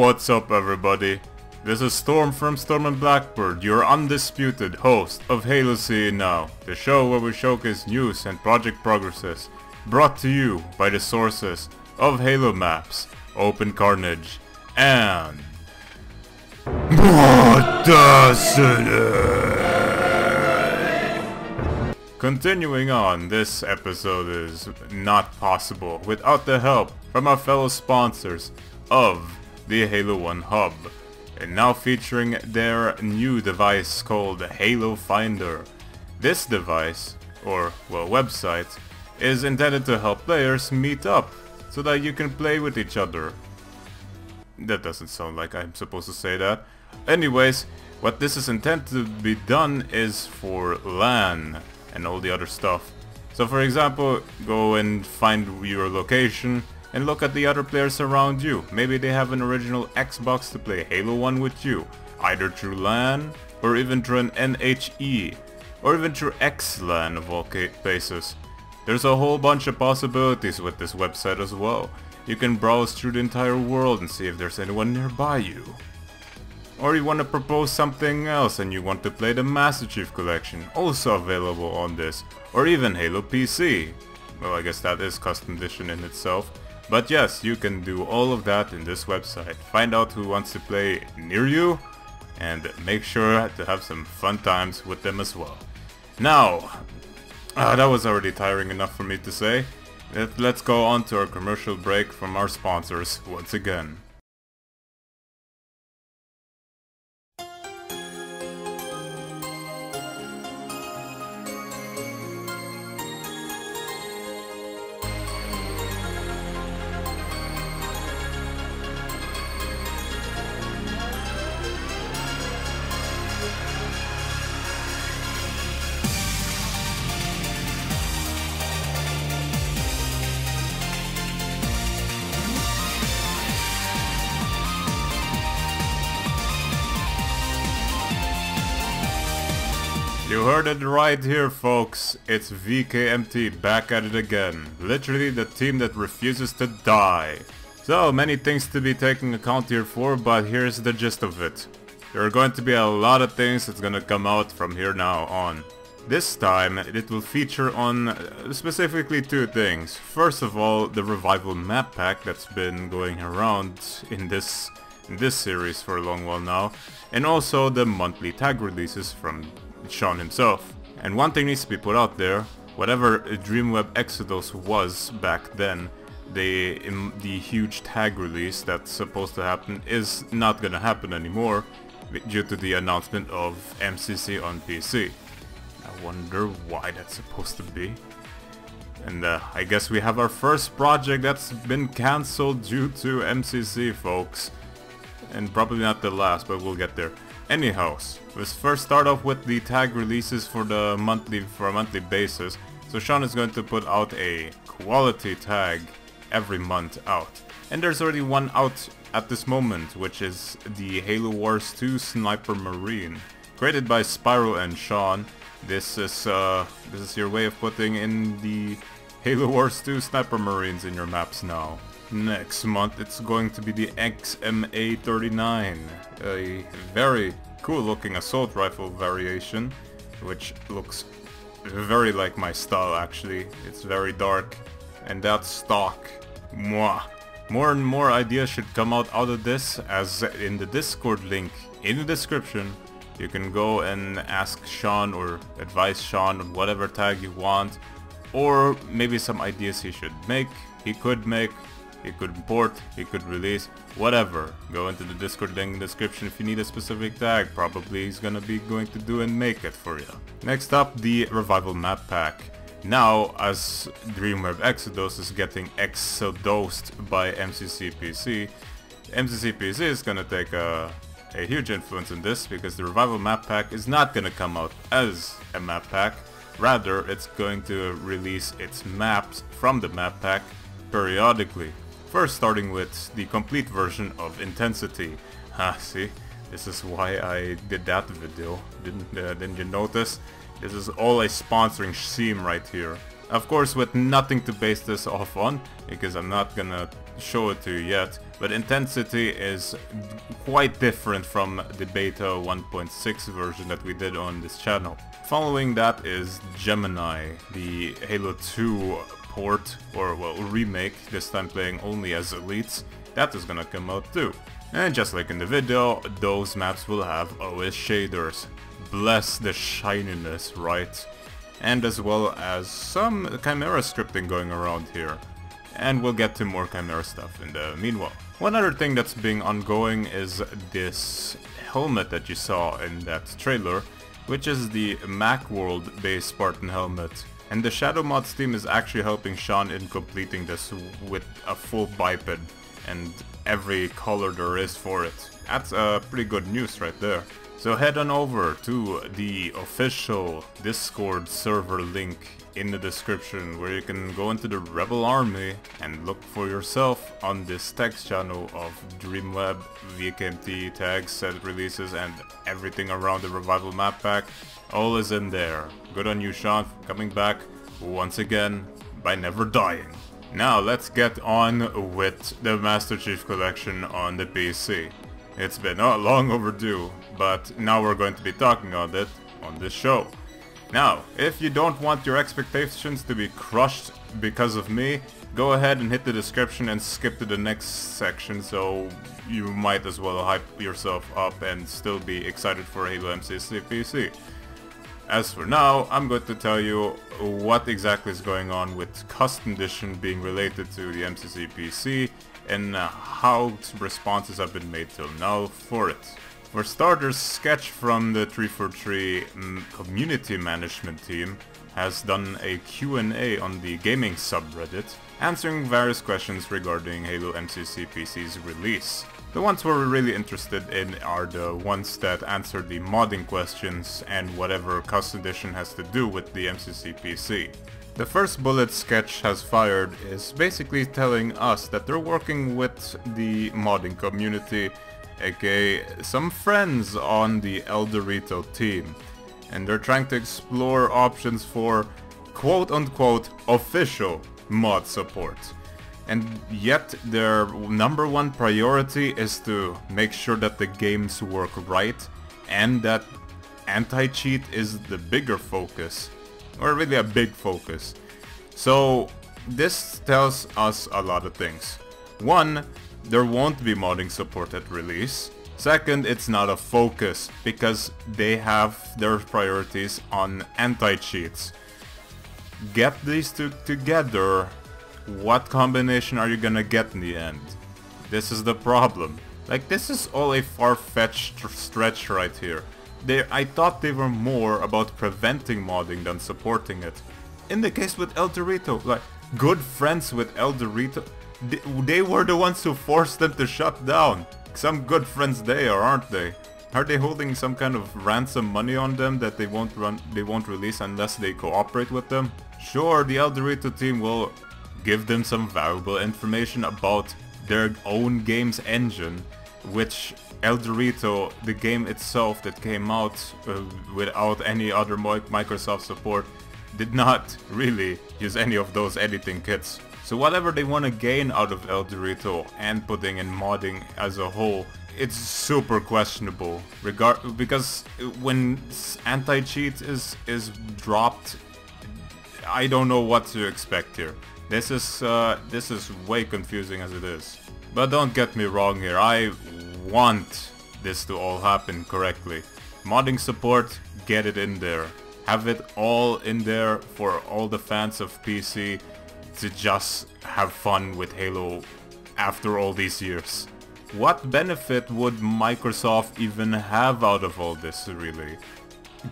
What's up, everybody? This is Storm from Storm and Blackbird, your undisputed host of Halo See Now, the show where we showcase news and project progresses, brought to you by the sources of Halo Maps, Open Carnage, and Continuing on, this episode is not possible without the help from our fellow sponsors of the Halo 1 Hub, and now featuring their new device called HaloFinder. This device, or well, website, is intended to help players meet up so that you can play with each other. That doesn't sound like I'm supposed to say that. Anyways, what this is intended to be done is for LAN and all the other stuff. So for example, go and find your location and look at the other players around you. Maybe they have an original Xbox to play Halo 1 with you, either through LAN, or even through an NHE, or even through XLAN of all places. There's a whole bunch of possibilities with this website as well. You can browse through the entire world and see if there's anyone nearby you. Or you want to propose something else and you want to play the Master Chief Collection, also available on this, or even Halo PC. Well, I guess that is custom edition in itself. But yes, you can do all of that in this website. Find out who wants to play near you, and make sure to have some fun times with them as well. Now, that was already tiring enough for me to say. Let's go on to our commercial break from our sponsors once again. You heard it right here, folks. It's VKMT back at it again. Literally the team that refuses to die. So many things to be taking account here for, but here's the gist of it. There are going to be a lot of things that's gonna come out from here now on. This time it will feature on specifically two things. First of all, the Revival map pack that's been going around in this series for a long while now, and also the monthly tag releases from Sean himself. And one thing needs to be put out there: whatever Dreamweb Exodus was back then, the huge tag release that's supposed to happen is not gonna happen anymore due to the announcement of MCC on PC. I wonder why that's supposed to be. And I guess we have our first project that's been cancelled due to MCC, folks. And probably not the last, but we'll get there. Anyhow, let's first start off with the tag releases for a monthly basis. So Sean is going to put out a quality tag every month out. And there's already one out at this moment, which is the Halo Wars 2 Sniper Marine. Created by Spiral and Sean. This is your way of putting in the Halo Wars 2 Sniper Marines in your maps now. Next month it's going to be the XMA39, a very cool looking assault rifle variation, which looks very like my style actually. It's very dark, and that's stock. Mwah. More and more ideas should come out of this, as in the Discord link in the description you can go and ask Sean or advise Sean on whatever tag you want, or maybe some ideas he should make, he could import, he could release, whatever. Go into the Discord link in the description if you need a specific tag. Probably he's gonna be going to do and make it for you. Next up, the Revival map pack. Now, as Dreamweb Exodus is getting exodosed by MCC PC, MCC PC is gonna take a huge influence in this, because the Revival map pack is not gonna come out as a map pack. Rather, it's going to release its maps from the map pack periodically. First, starting with the complete version of Intensity. See? This is why I did that video. Didn't you notice? This is all a sponsoring scheme right here. Of course, with nothing to base this off on, because I'm not gonna show it to you yet, but intensity is quite different from the beta 1.6 version that we did on this channel. Following that is Gemini, the Halo 2 port, or well, remake, this time playing only as elites. That is gonna come out too. And just like in the video, those maps will have OS shaders. Bless the shininess, right? And as well as some Chimera scripting going around here. And we'll get to more Chimera stuff in the meanwhile. One other thing that's been ongoing is this helmet that you saw in that trailer, which is the Macworld based Spartan helmet. And the Shadow Mods team is actually helping Sean in completing this with a full biped and every color there is for it. That's pretty good news right there. So head on over to the official Discord server link in the description, where you can go into the Rebel Army and look for yourself on this text channel of Dreamweb, VKMT tags, set releases, and everything around the Revival map pack. All is in there. Good on you, Sean, for coming back once again by never dying. Now let's get on with the Master Chief Collection on the PC. It's been long overdue, but now we're going to be talking on it on this show. Now, if you don't want your expectations to be crushed because of me, go ahead and hit the description and skip to the next section, so you might as well hype yourself up and still be excited for Halo MCC PC. As for now, I'm going to tell you what exactly is going on with Custom Edition being related to the MCC PC and how responses have been made till now for it. For starters, Sketch from the 343 community management team has done a Q&A on the gaming subreddit, answering various questions regarding Halo MCC PC's release. The ones we're really interested in are the ones that answer the modding questions and whatever Custom Edition has to do with the MCC PC. The first bullet Sketch has fired is basically telling us that they're working with the modding community, aka some friends on the El Dorito team, and they're trying to explore options for quote-unquote official mod support. And yet their #1 priority is to make sure that the games work right, and that anti-cheat is the bigger focus, or really a big focus. So this tells us a lot of things. One, there won't be modding support at release. Second, it's not a focus because they have their priorities on anti-cheats. Get these two together, what combination are you gonna get in the end? This is the problem. Like, this is all a far-fetched stretch right here. I thought they were more about preventing modding than supporting it. In the case with El Dorito, like, good friends with El Dorito, they were the ones who forced them to shut down. Some good friends they are, aren't they? Are they holding some kind of ransom money on them that they won't release unless they cooperate with them? Sure, the El Dorito team will give them some valuable information about their own game's engine, which El Dorito, the game itself that came out without any other Microsoft support, did not really use any of those editing kits. So whatever they want to gain out of El Dorito and putting in modding as a whole, it's super questionable. Because when anti-cheat is dropped, I don't know what to expect here. This is way confusing as it is. But don't get me wrong here, I want this to all happen correctly. Modding support, get it in there. Have it all in there for all the fans of PC to just have fun with Halo after all these years. What benefit would Microsoft even have out of all this, really?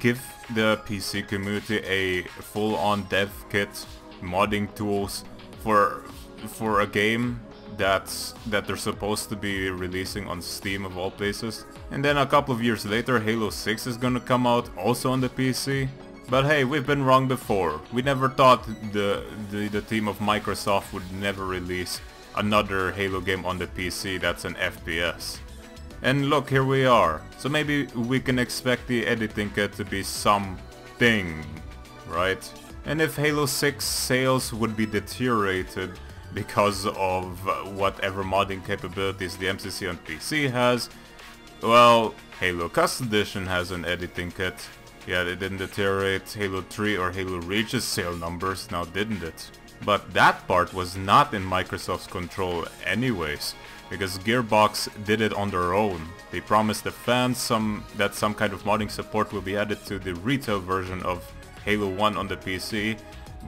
Give the PC community a full-on dev kit, modding tools for a game that they're supposed to be releasing on Steam of all places. And then a couple of years later, Halo 6 is gonna come out also on the PC. But hey, we've been wrong before. We never thought the team of Microsoft would never release another Halo game on the PC that's an FPS. And look, here we are. So maybe we can expect the editing kit to be something, right? And if Halo 6 sales would be deteriorated because of whatever modding capabilities the MCC on PC has. Well, Halo Custom Edition has an editing kit. Yeah, it didn't deteriorate Halo 3 or Halo Reach's sale numbers, now didn't it? But that part was not in Microsoft's control anyways, because Gearbox did it on their own. They promised the fans that some kind of modding support will be added to the retail version of Halo 1 on the PC,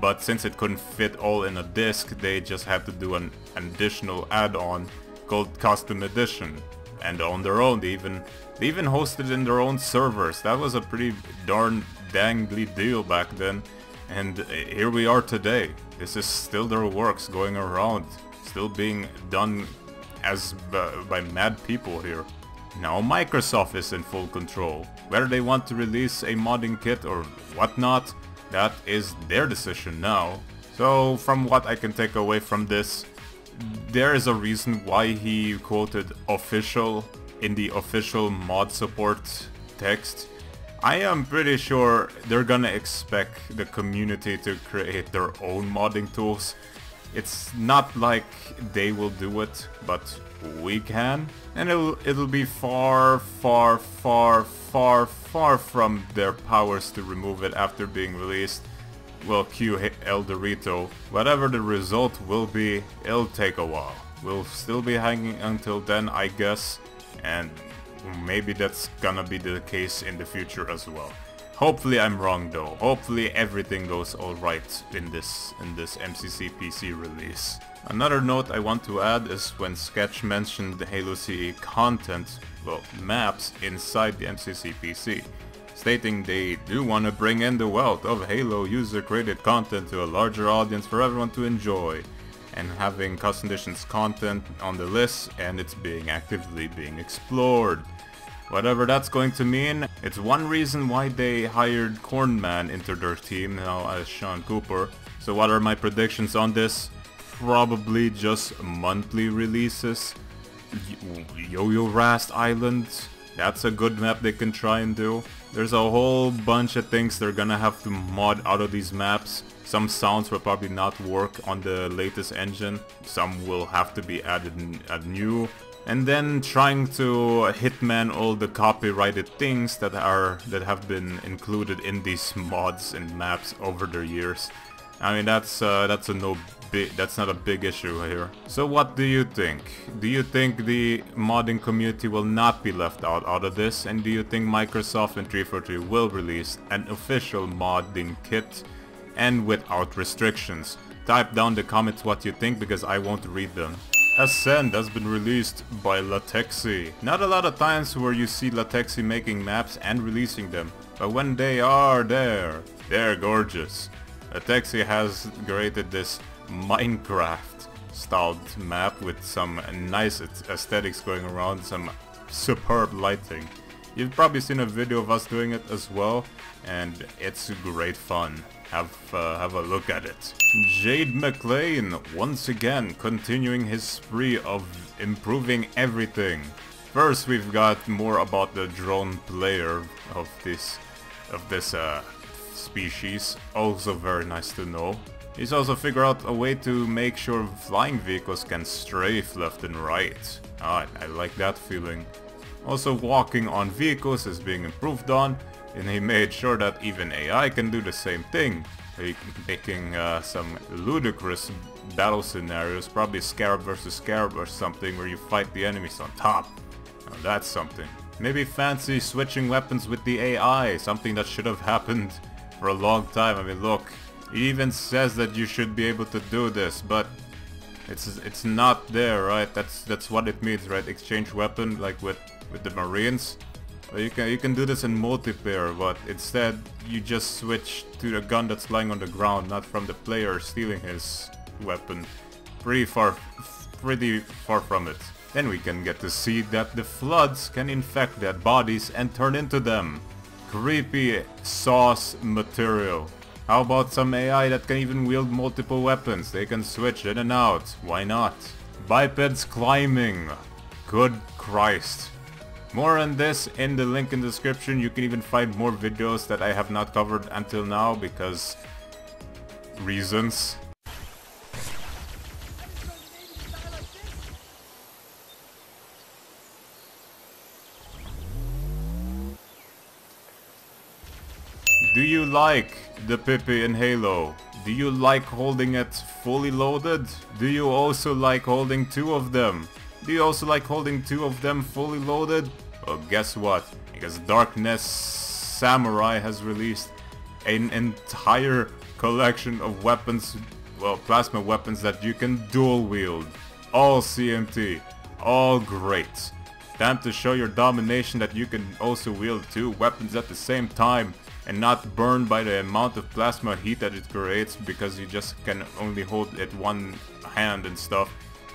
but since it couldn't fit all in a disc, they just had to do an additional add-on called Custom Edition. And on their own, they even hosted in their own servers. That was a pretty darn dangly deal back then. And here we are today. This is still their works going around, still being done as by mad people here. Now Microsoft is in full control. Whether they want to release a modding kit or whatnot, that is their decision now. So from what I can take away from this, there is a reason why he quoted official in the official mod support text. I am pretty sure they're gonna expect the community to create their own modding tools. It's not like they will do it, but we can. And it'll be far from their powers to remove it after being released. Well, cue El Dorito. Whatever the result will be, it'll take a while. We'll still be hanging until then, I guess. And maybe that's gonna be the case in the future as well. Hopefully I'm wrong though. Hopefully everything goes alright in this MCC PC release. Another note I want to add is when Sketch mentioned the Halo CE content, well, maps inside the MCC PC, stating they do want to bring in the wealth of Halo user-created content to a larger audience for everyone to enjoy, and having Custom Edition's content on the list and it's actively being explored. Whatever that's going to mean, it's one reason why they hired Cornman into their team now as Sean Cooper. So what are my predictions on this? Probably just monthly releases. Yo-Yo Rast Island, that's a good map they can try and do. There's a whole bunch of things they're gonna have to mod out of these maps. Some sounds will probably not work on the latest engine. Some will have to be added new. And then trying to hitman all the copyrighted things that have been included in these mods and maps over the years. I mean, that's not a big issue here. So what do you think? Do you think the modding community will not be left out of this? And do you think Microsoft and 343 will release an official modding kit and without restrictions? Type down in the comments what you think, because I won't read them. Ascend has been released by Lateksi. Not a lot of times where you see Lateksi making maps and releasing them, but when they are there, they're gorgeous. Lateksi has created this Minecraft styled map with some nice aesthetics going around, some superb lighting. You've probably seen a video of us doing it as well, and it's great fun. Have a look at it. JadeMcLain once again continuing his spree of improving everything. First, we've got more about the drone player of this species. Also very nice to know. He's also figured out a way to make sure flying vehicles can strafe left and right. I like that feeling. Also, walking on vehicles is being improved on, and he made sure that even AI can do the same thing, making some ludicrous battle scenarios, probably Scarab versus Scarab or something, where you fight the enemies on top. Now that's something. Maybe fancy switching weapons with the AI, something that should have happened for a long time. I mean, look, he even says that you should be able to do this, but it's not there, right? That's what it means, right? Exchange weapon, like with the Marines. Well, you can do this in multiplayer, but instead you just switch to the gun that's lying on the ground, not from the player stealing his weapon. Pretty far from it. Then we can get to see that the floods can infect dead bodies and turn into them. Creepy sauce material. How about some AI that can even wield multiple weapons? They can switch in and out. Why not? Bipeds climbing. Good Christ. More on this in the link in the description. You can even find more videos that I have not covered until now because reasons. Do you like the Pippi in Halo? Do you like holding it fully loaded? Do you also like holding two of them? Do you also like holding two of them fully loaded? Well, guess what? Because Darnesssamurai has released an entire collection of weapons, well, plasma weapons that you can dual wield. All CMT, all great. Time to show your domination that you can also wield two weapons at the same time and not burned by the amount of plasma heat that it creates because you just can only hold it one hand and stuff.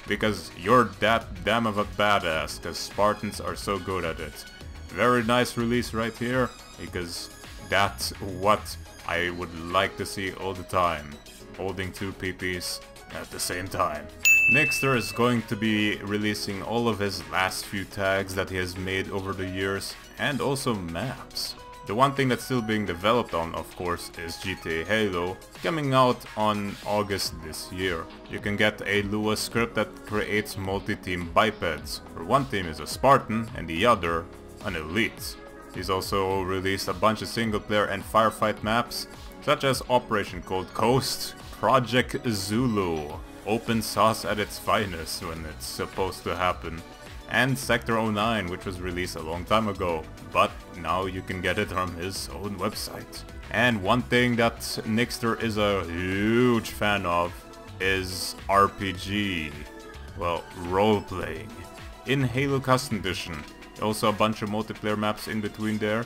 Because you're that damn of a badass, because Spartans are so good at it. Very nice release right here, because that's what I would like to see all the time. Holding two PPs at the same time. Nixter is going to be releasing all of his last few tags that he has made over the years, and also maps. The one thing that's still being developed on, of course, is GTA Halo, coming out on August this year. You can get a Lua script that creates multi-team bipeds, where one team is a Spartan and the other an elite. He's also released a bunch of single player and firefight maps, such as Operation Cold Coast, Project Zulu, open source at its finest when it's supposed to happen, and Sector 09, which was released a long time ago, but now you can get it from his own website. And one thing that Nixter is a huge fan of is RPG, well, role-playing. In Halo Custom Edition, also a bunch of multiplayer maps in between there.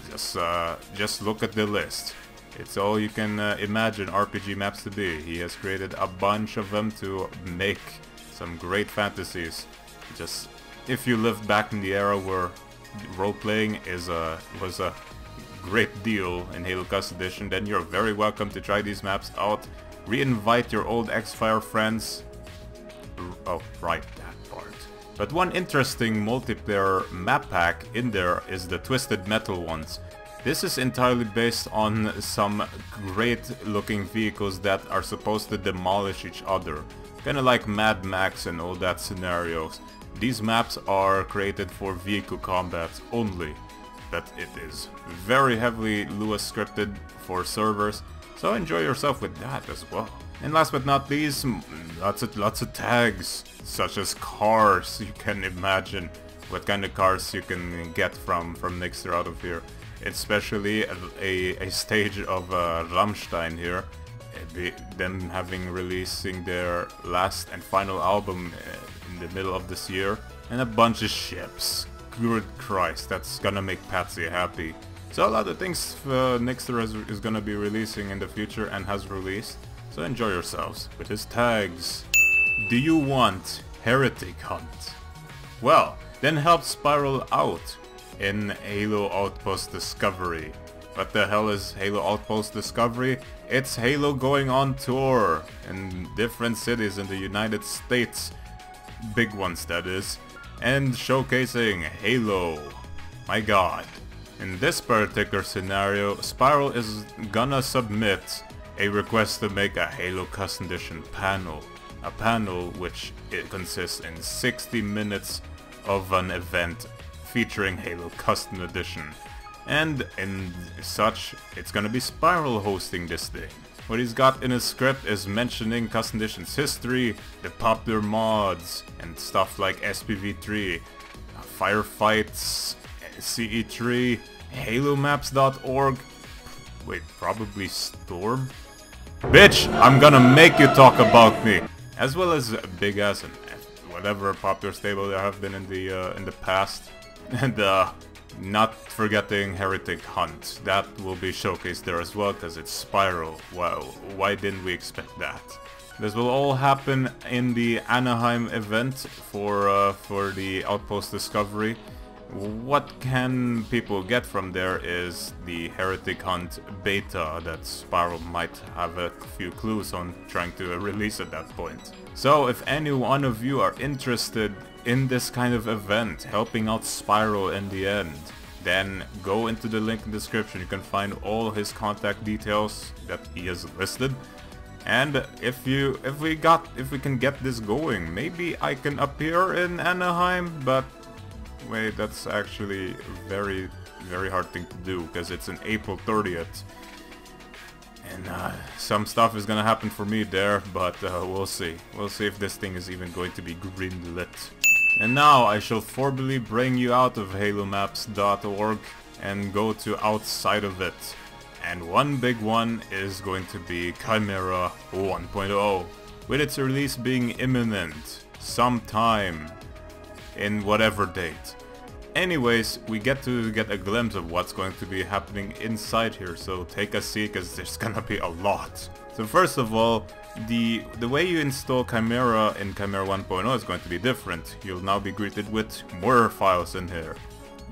Just look at the list. It's all you can imagine RPG maps to be. He has created a bunch of them to make some great fantasies. Just if you lived back in the era where role-playing was a great deal in Halo Custom Edition, then you're very welcome to try these maps out. Re-invite your old X-Fire friends. Oh, right, that part. But one interesting multiplayer map pack in there is the Twisted Metal ones. This is entirely based on some great looking vehicles that are supposed to demolish each other. Kinda like Mad Max and all that scenarios. These maps are created for vehicle combat only, but it is very heavily Lua scripted for servers, so enjoy yourself with that as well. And last but not least, lots of tags, such as cars. You can imagine what kind of cars you can get from Nixter out of here. Especially a stage of Rammstein here, them releasing their last and final album in the middle of this year, and a bunch of ships. Good Christ, that's gonna make Patsy happy. So a lot of things Nixter is gonna be releasing in the future and has released, so enjoy yourselves with his tags. Do you want Heretic Hunt? Well, then help Spiral out in Halo Outpost Discovery. What the hell is Halo Outpost Discovery? It's Halo going on tour in different cities in the United States, big ones that is, and showcasing Halo. My god. In this particular scenario, Spiral is gonna submit a request to make a Halo Custom Edition panel. A panel which it consists in 60 minutes of an event featuring Halo Custom Edition. And in such, it's gonna be Spiral hosting this thing. What he's got in his script is mentioning Custom Edition's history, the popular mods, and stuff like SPV3, Firefights, CE3, HaloMaps.org, wait, probably Storm? Bitch, I'm gonna make you talk about me! As well as Big Ass and whatever popular stable there have been in the past. And not forgetting Heretic Hunt. That will be showcased there as well, because it's Spiral. Wow, why didn't we expect that? This will all happen in the Anaheim event for the Outpost Discovery. What can people get from there is the Heretic Hunt beta that Spiral might have a few clues on trying to release at that point. So if any one of you are interested in this kind of event, helping out Spiral in the end, then go into the link in the description. You can find all his contact details that he has listed. And if we can get this going, maybe I can appear in Anaheim, but Wait, that's actually a very, very hard thing to do, because it's in April 30th. And some stuff is gonna happen for me there, but we'll see. We'll see if this thing is even going to be greenlit. And now I shall formally bring you out of halomaps.org and go to outside of it. And one big one is going to be Chimera 1.0, with its release being imminent, sometime in whatever date. Anyways, we get to get a glimpse of what's going to be happening inside here, so take a seat because there's gonna be a lot. So first of all, the way you install Chimera in Chimera 1.0 is going to be different. You'll now be greeted with more files in here,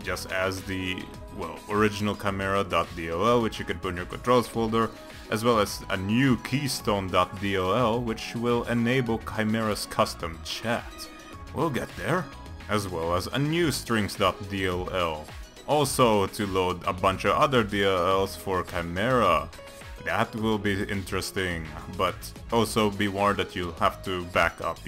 just as the, well, original Chimera.dll, which you can put in your controls folder, as well as a new Keystone.dll, which will enable Chimera's custom chat. We'll get there. As well as a new strings.dll. Also to load a bunch of other DLLs for Chimera. That will be interesting, but also be warned that you'll have to back up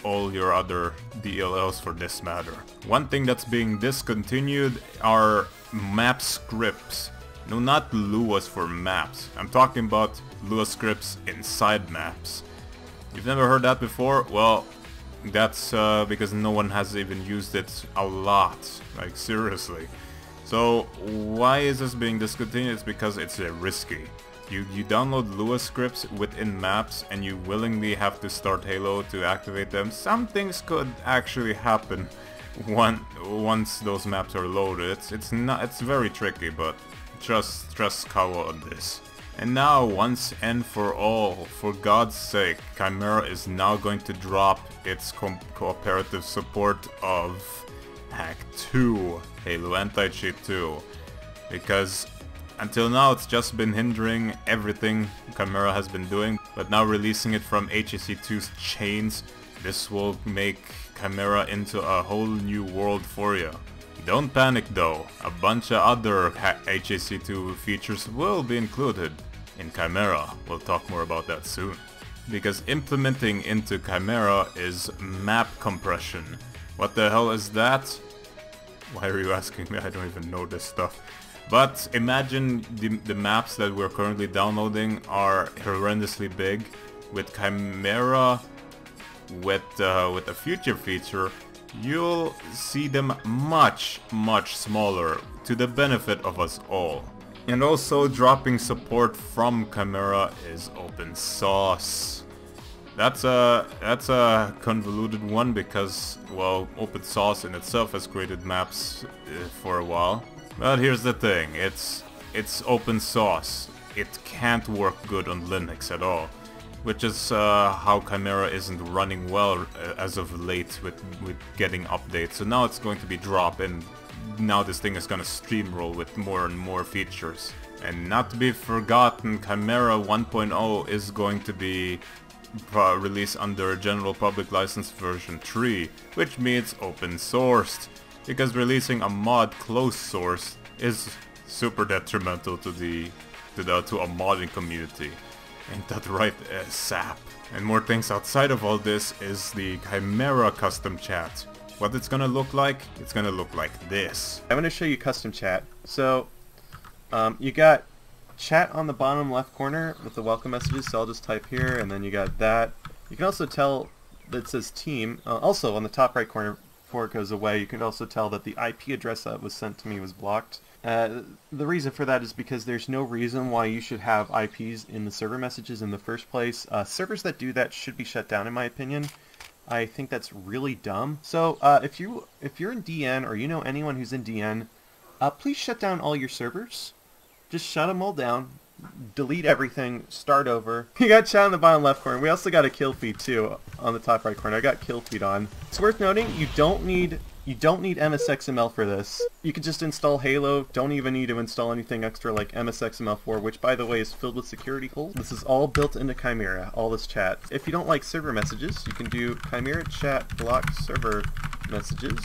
all your other DLLs for this matter. One thing that's being discontinued are map scripts. No, not Lua for maps. I'm talking about Lua scripts inside maps. You've never heard that before? Well, that's because no one has even used it a lot, like seriously. So why is this being discontinued? It's because it's risky. You download Lua scripts within maps and you willingly have to start Halo to activate them. Some things could actually happen once those maps are loaded. It's very tricky, but trust Kawa on this. And now, once and for all, for God's sake, Chimera is now going to drop its cooperative support of Hack 2, Halo Anti-Cheat 2, because until now it's just been hindering everything Chimera has been doing, but now releasing it from HAC2's chains, this will make Chimera into a whole new world for you. Don't panic though, a bunch of other HAC2 features will be included in Chimera. We'll talk more about that soon. Because implementing into Chimera is map compression. What the hell is that? Why are you asking me? I don't even know this stuff. But imagine the maps that we're currently downloading are horrendously big. With Chimera, with a future feature, you'll see them much smaller, to the benefit of us all. And also dropping support from Chimera is open source. That's a convoluted one because, well, open source in itself has created maps for a while. But here's the thing, it's open source. It can't work good on Linux at all. Which is how Chimera isn't running well as of late with getting updates. So now it's going to be dropped, and now this thing is gonna steamroll with more and more features. And not to be forgotten, Chimera 1.0 is going to be released under General Public License version 3, which means open sourced. Because releasing a mod closed source is super detrimental to a modding community. Ain't that right, sap? And more things outside of all this is the Chimera custom chat. What it's gonna look like? It's gonna look like this. I'm gonna show you custom chat. So, you got chat on the bottom left corner with the welcome messages, so I'll just type here, and then you got that. You can also tell that it says team. Also, on the top right corner, before it goes away, you can also tell that the IP address that was sent to me was blocked. The reason for that is because there's no reason why you should have IPs in the server messages in the first place. Servers that do that should be shut down, in my opinion. I think that's really dumb. So if you're in DN, or you know anyone who's in DN, please shut down all your servers. Just shut them all down. Delete everything. Start over. You got chat on the bottom left corner. We also got a kill feed too on the top right corner. I got kill feed on. It's worth noting you don't need MSXML for this. You can just install Halo. Don't even need to install anything extra like MSXML4, which by the way is filled with security holes. This is all built into Chimera, all this chat. If you don't like server messages, you can do Chimera chat block server messages.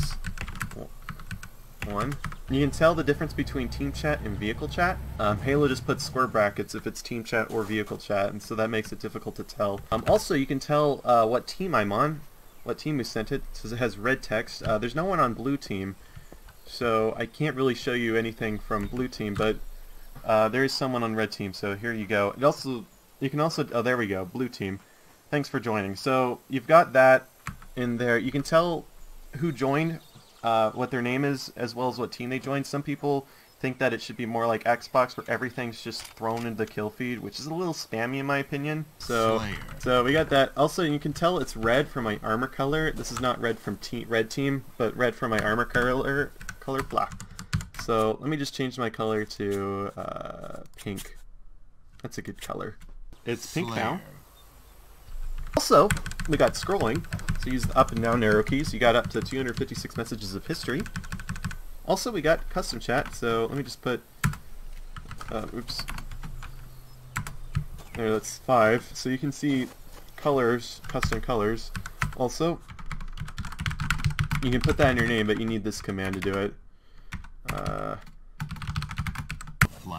One. You can tell the difference between team chat and vehicle chat. Halo just puts square brackets if it's team chat or vehicle chat, and so that makes it difficult to tell. Also, you can tell what team I'm on, what team we sent it, since it has red text. There's no one on blue team. so I can't really show you anything from blue team, but there is someone on red team, so here you go. You can also, oh there we go, blue team. Thanks for joining. So you've got that in there. You can tell who joined, what their name is, as well as what team they joined. Some people think that it should be more like Xbox, where everything's just thrown into the kill feed, which is a little spammy in my opinion. So we got that. Also, you can tell it's red from my armor color. This is not red from red team, but red from my armor color black. So let me just change my color to pink. That's a good color. It's pink now. Also, we got scrolling, so use the up and down arrow keys. You got up to 256 messages of history. Also, we got custom chat, so let me just put, oops. There, that's 5. So you can see colors, custom colors. Also, you can put that in your name, but you need this command to do it.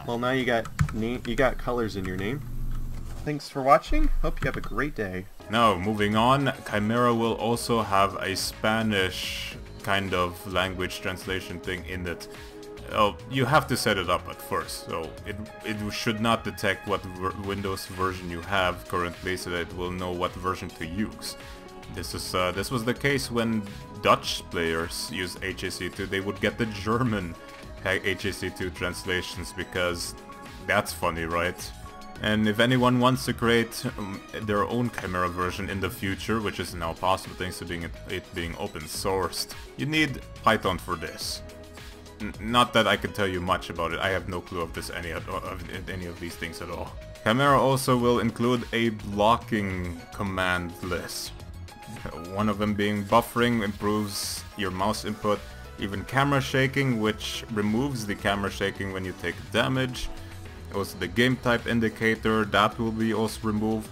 Well, now you got colors in your name. Thanks for watching. Hope you have a great day. Now, moving on, Chimera will also have a Spanish kind of language translation thing in it. You have to set it up at first, so it should not detect what Windows version you have currently, so that it will know what version to use. This was the case when Dutch players used HAC2. They would get the German HAC2 translations, because that's funny, right? And if anyone wants to create their own Chimera version in the future, which is now possible thanks to it being open sourced, you need Python for this. Not that I can tell you much about it. I have no clue of any of these things at all. Chimera also will include a blocking command list. One of them being buffering, improves your mouse input, even camera shaking, which removes the camera shaking when you take damage. Also the game type indicator, that will be also removed.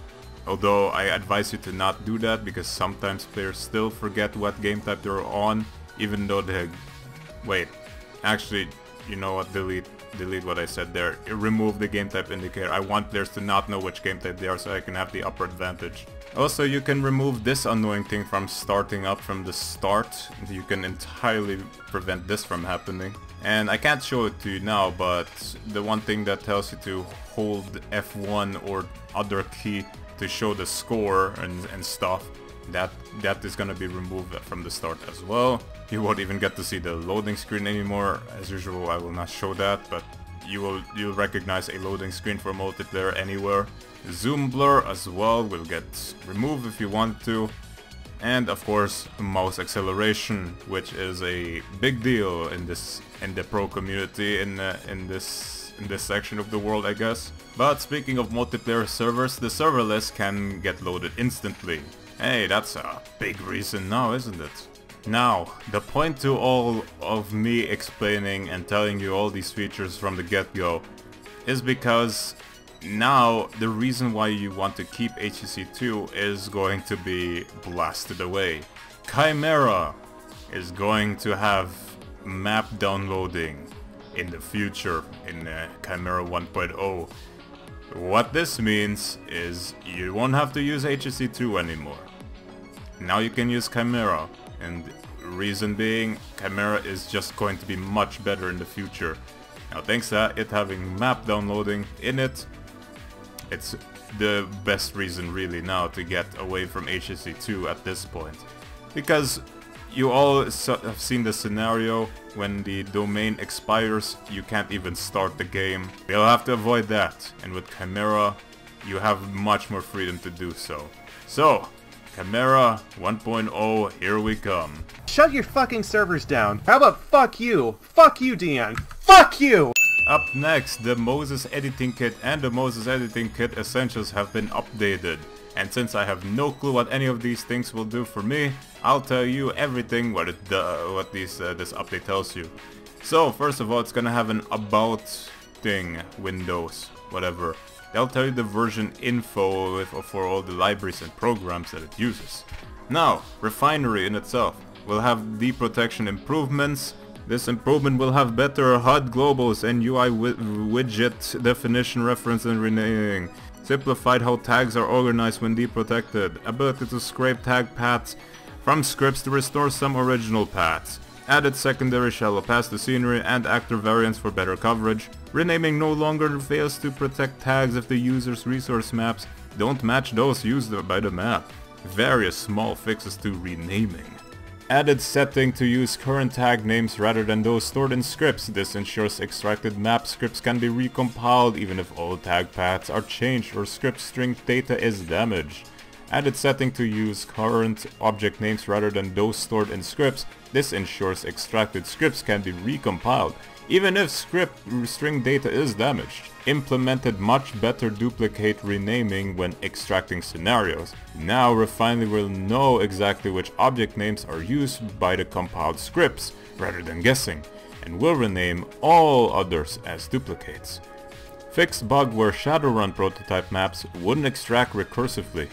Although I advise you to not do that, because sometimes players still forget what game type they're on, even though they... Wait, actually, you know what, delete what I said there. Remove the game type indicator. I want players to not know which game type they are, so I can have the upper advantage. Also, you can remove this annoying thing from starting up from the start. You can entirely prevent this from happening. And I can't show it to you now, but the one thing that tells you to hold F1 or other key to show the score and stuff, that is gonna be removed from the start as well. You won't even get to see the loading screen anymore. As usual, I will not show that, but you'll recognize a loading screen for multiplayer anywhere. Zoom blur as well will get removed if you want to. And of course, mouse acceleration, which is a big deal in the pro community in this section of the world, I guess. But speaking of multiplayer servers, the server list can get loaded instantly. Hey, that's a big reason now, isn't it? Now, the point to all of me explaining and telling you all these features from the get-go is because now the reason why you want to keep HAC2 is going to be blasted away. Chimera is going to have map downloading in the future in Chimera 1.0. What this means is you won't have to use HAC2 anymore. Now you can use Chimera, and reason being, Chimera is just going to be much better in the future. Now thanks to it having map downloading in it, it's the best reason really now to get away from HAC2 at this point. Because you all have seen the scenario when the domain expires, you can't even start the game. You'll have to avoid that, and with Chimera, you have much more freedom to do so. So, Chimera 1.0, here we come. Shut your fucking servers down. How about fuck you? Fuck you, Dion. Fuck you! Up next, the Moses Editing Kit and the Moses Editing Kit Essentials have been updated. And since I have no clue what any of these things will do for me, I'll tell you everything what this update tells you. So first of all, it's gonna have an about thing, Windows, whatever. They'll tell you the version info for all the libraries and programs that it uses. Now, Refinery in itself will have deep protection improvements. This improvement will have better HUD globals and UI widget definition, reference and renaming. Simplified how tags are organized when deprotected. Ability to scrape tag paths from scripts to restore some original paths. Added secondary shallow pass to scenery and actor variants for better coverage. Renaming no longer fails to protect tags if the user's resource maps don't match those used by the map. Various small fixes to renaming. Added setting to use current tag names rather than those stored in scripts. This ensures extracted map scripts can be recompiled even if all tag paths are changed or script string data is damaged. Added setting to use current object names rather than those stored in scripts. This ensures extracted scripts can be recompiled even if script string data is damaged. Implemented much better duplicate renaming when extracting scenarios. Now Refinery will know exactly which object names are used by the compiled scripts rather than guessing, and will rename all others as duplicates. Fixed bug where Shadowrun prototype maps wouldn't extract recursively.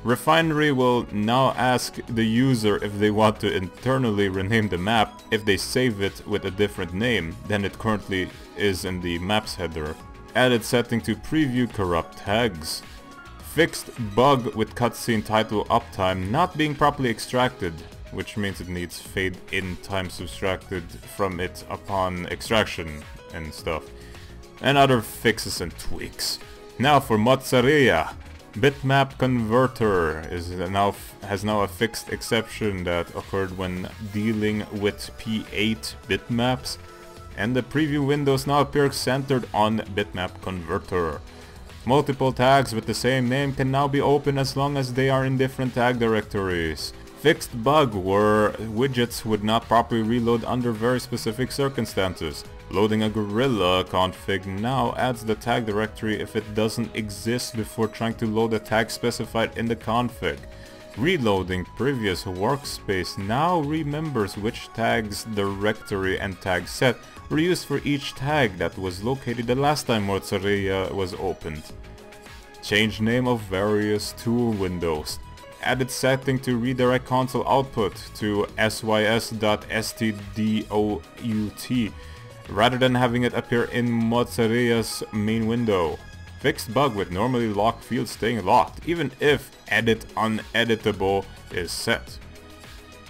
Refinery will now ask the user if they want to internally rename the map if they save it with a different name than it currently is in the maps header. Added setting to preview corrupt tags. Fixed bug with cutscene title uptime not being properly extracted, which means it needs fade in time subtracted from it upon extraction and stuff. And other fixes and tweaks. Now for mozzarella. Bitmap converter has now a fixed exception that occurred when dealing with P8 bitmaps, and the preview windows now appear centered on bitmap converter. Multiple tags with the same name can now be opened as long as they are in different tag directories. Fixed bug where widgets would not properly reload under very specific circumstances. Loading a Gorilla config now adds the tag directory if it doesn't exist before trying to load a tag specified in the config. Reloading previous workspace now remembers which tags directory and tag set were used for each tag that was located the last time Mozzarella was opened. Change name of various tool windows. Added setting to redirect console output to sys.stdout rather than having it appear in Mozzarella's main window. Fixed bug with normally locked fields staying locked even if edit uneditable is set.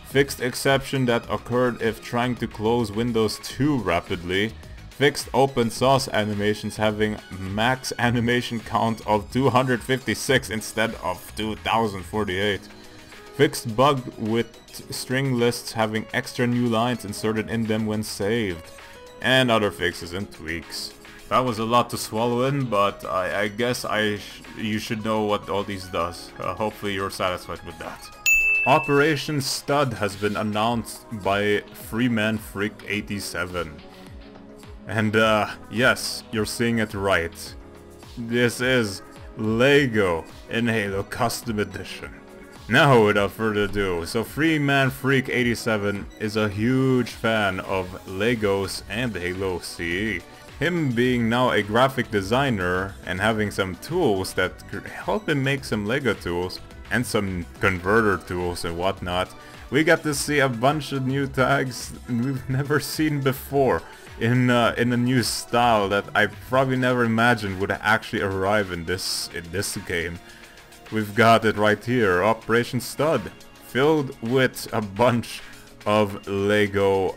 Fixed exception that occurred if trying to close windows too rapidly. Fixed open source animations having max animation count of 256 instead of 2048. Fixed bug with string lists having extra new lines inserted in them when saved. And other fixes and tweaks. That was a lot to swallow in, but I guess you should know what all these does. Hopefully you're satisfied with that. Operation Stud has been announced by Freeman Freak 87. And yes, you're seeing it right. This is Lego in Halo Custom Edition. Now without further ado, so Freeman Freak 87 is a huge fan of Legos and Halo CE. Him being now a graphic designer and having some tools that could help him make some Lego tools and some converter tools and whatnot, we got to see a bunch of new tags we've never seen before in a new style that I probably never imagined would actually arrive in this game. We've got it right here, Operation Stud, filled with a bunch of Lego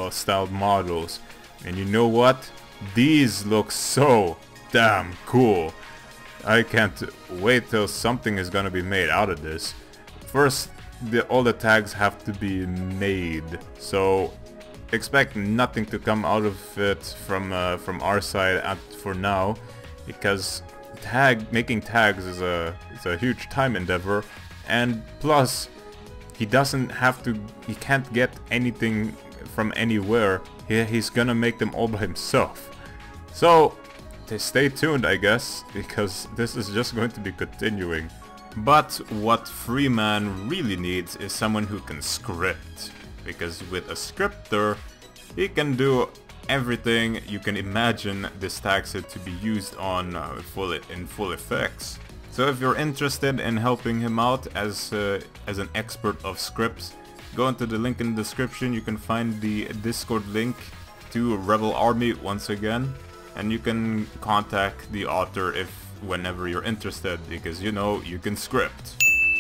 styled models. And you know what? These look so damn cool. I can't wait till something is gonna be made out of this. First, all the tags have to be made, so expect nothing to come out of it from our side for now, because making tags is a huge time endeavor, and plus he can't get anything from anywhere. He's gonna make them all by himself. So stay tuned, I guess, because this is just going to be continuing. But what Freeman really needs is someone who can script, because with a scripter he can do everything you can imagine this tag set to be used on in full effects. So if you're interested in helping him out as an expert of scripts, go into the link in the description. You can find the Discord link to Rebel Army once again, and you can contact the author whenever you're interested, because you know you can script.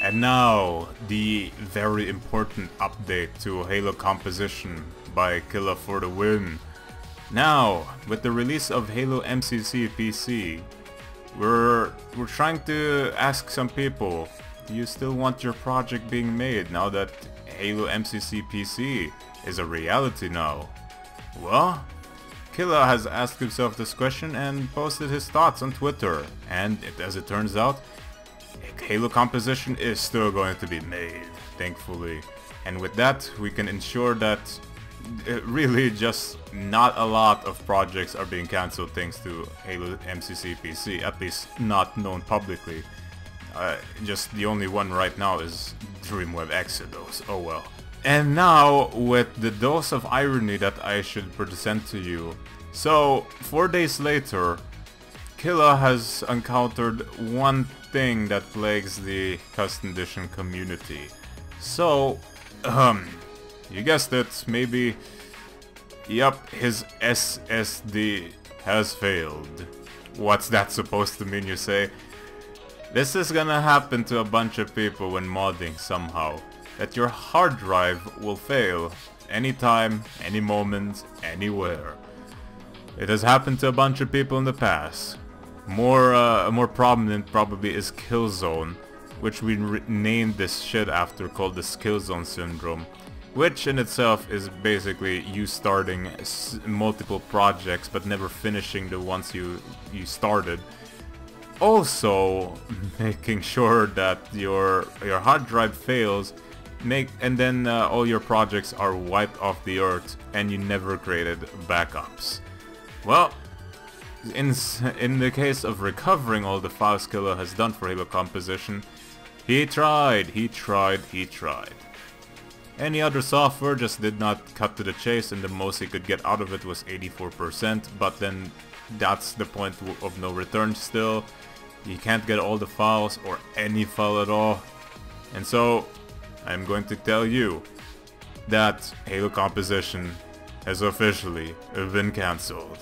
And now, the very important update to Halo Composition by Killa for the win. Now, with the release of Halo MCC PC, we're trying to ask some people, do you still want your project being made now that Halo MCC PC is a reality now? Well, Killa has asked himself this question and posted his thoughts on Twitter, and as it turns out, Halo Composition is still going to be made, thankfully. And with that, we can ensure that really just not a lot of projects are being cancelled thanks to Halo MCC PC, at least not known publicly. Just the only one right now is Dreamweb Exodus, oh well. And now, with the dose of irony that I should present to you. So, 4 days later, Killa has encountered one thing that plagues the custom edition community. So, you guessed it, maybe, yep, his SSD has failed. What's that supposed to mean, you say? This is gonna happen to a bunch of people when modding somehow. That your hard drive will fail anytime, any moment, anywhere. It has happened to a bunch of people in the past. More prominent probably is Killzone, which we named this shit after, called the Killzone Syndrome, which in itself is basically you starting multiple projects but never finishing the ones you started. Also, making sure that your hard drive fails, and then all your projects are wiped off the earth and you never created backups. Well, in the case of recovering all the files Killa has done for Halo Composition, he tried. Any other software just did not cut to the chase, and the most he could get out of it was 84%, but then that's the point of no return still. You can't get all the files or any file at all. And so, I'm going to tell you that Halo Composition has officially been cancelled.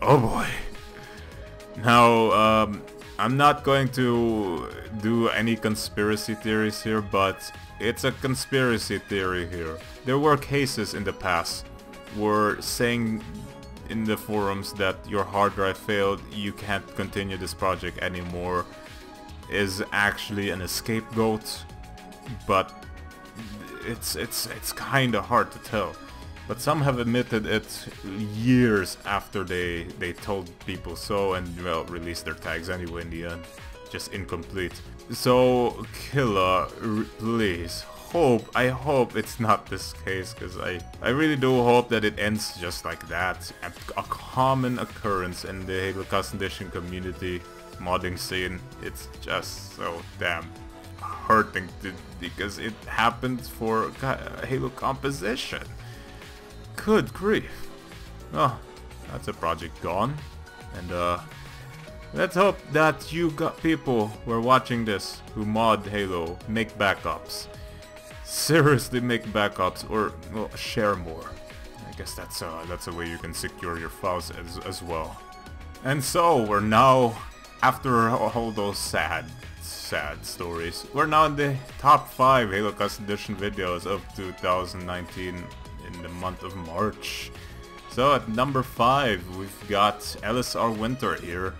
Oh boy. Now, I'm not going to do any conspiracy theories here, but it's a conspiracy theory here. There were cases in the past where saying in the forums that your hard drive failed, you can't continue this project anymore, is actually an scapegoat, but it's kinda hard to tell. But some have admitted it years after they told people so, and well, released their tags anyway in the end. Just incomplete. So, Killa, please, I hope it's not this case, because I really do hope that it ends just like that. A common occurrence in the Halo Custom Edition community modding scene. It's just so damn hurting because it happened for Halo Composition. Good grief. Oh, that's a project gone. And let's hope that you got people who are watching this who mod Halo make backups. Seriously, make backups, or well, share more. I guess that's a way you can secure your files as well. And so we're now, after all those sad stories, we're now in the top 5 Halo Custom Edition videos of 2019 in the month of March. So at number 5, we've got LSR Winter here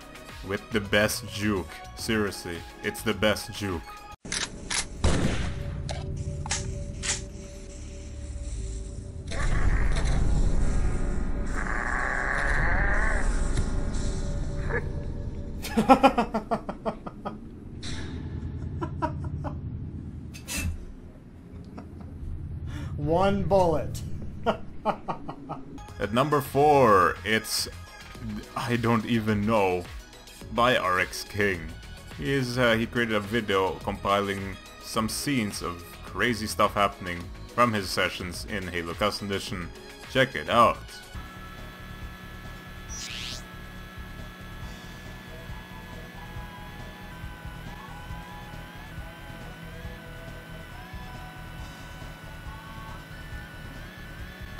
with the best juke. Seriously, it's the best juke. One bullet. At number 4, it's I don't even know by RX King. He created a video compiling some scenes of crazy stuff happening from his sessions in Halo Custom Edition. Check it out.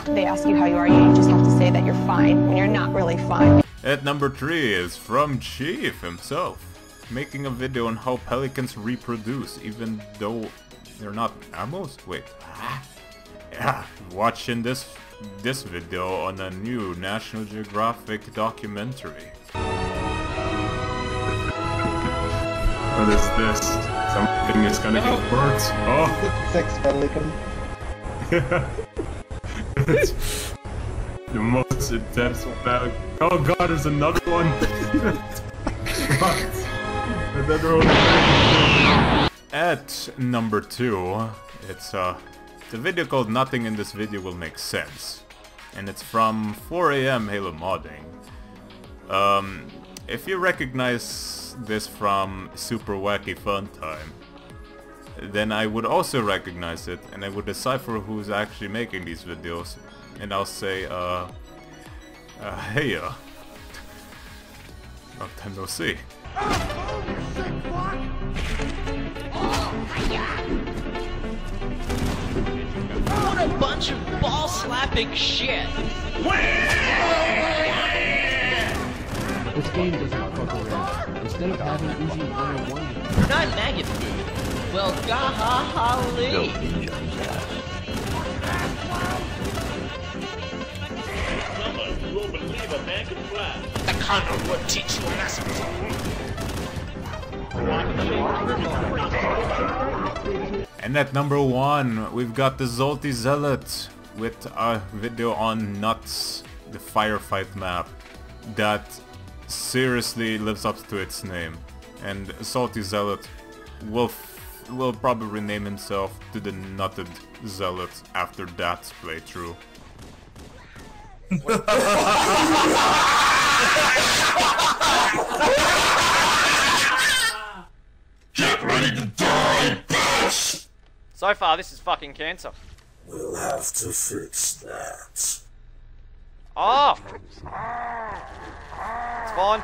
They ask you how you are, you just have to say that you're fine when you're not really fine. At number 3 is from Chief himself. making a video on how pelicans reproduce, even though they're not mammals? Wait. Yeah, watching this video on a new National Geographic documentary. What is this? Something is gonna get burnt. Oh! Sex pelican. It's the most intense battle. Oh god, there's another one! What? Another one. At number 2, it's a video called Nothing in This Video Will Make Sense. And it's from 4 AM Halo Modding. If you recognize this from Super Wacky Fun Time, then I would also recognize it, and I would decipher who's actually making these videos, and I'll say, hey, long time no see. What a bunch of ball-slapping shit! This game doesn't fuck around. Instead of having easy one-on-one... Not maggot food. Well, golly. You won't believe a man can fly. The condom would teach you a lesson. And at number 1, we've got the Zolty Zealot with a video on Nuts, the firefight map that seriously lives up to its name. And Salty Zealot will probably rename himself to the Nutted Zealot after that playthrough. Get ready to die, bitch! So far, this is fucking cancer. We'll have to fix that. Oh! It's fine.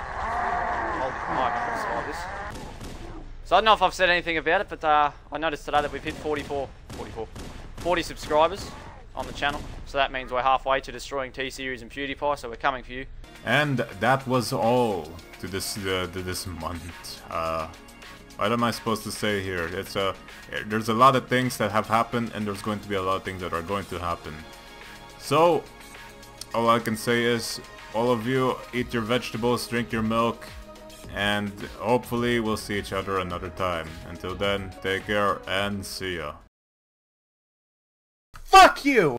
I'll survive this. So I don't know if I've said anything about it, but I noticed today that we've hit 40 subscribers on the channel. So that means we're halfway to destroying T-Series and PewDiePie, so we're coming for you. And that was all to this month. What am I supposed to say here? There's a lot of things that have happened, and there's going to be a lot of things that are going to happen. So all I can say is, all of you, eat your vegetables, drink your milk, and hopefully we'll see each other another time. Until then, take care and see ya. Fuck you!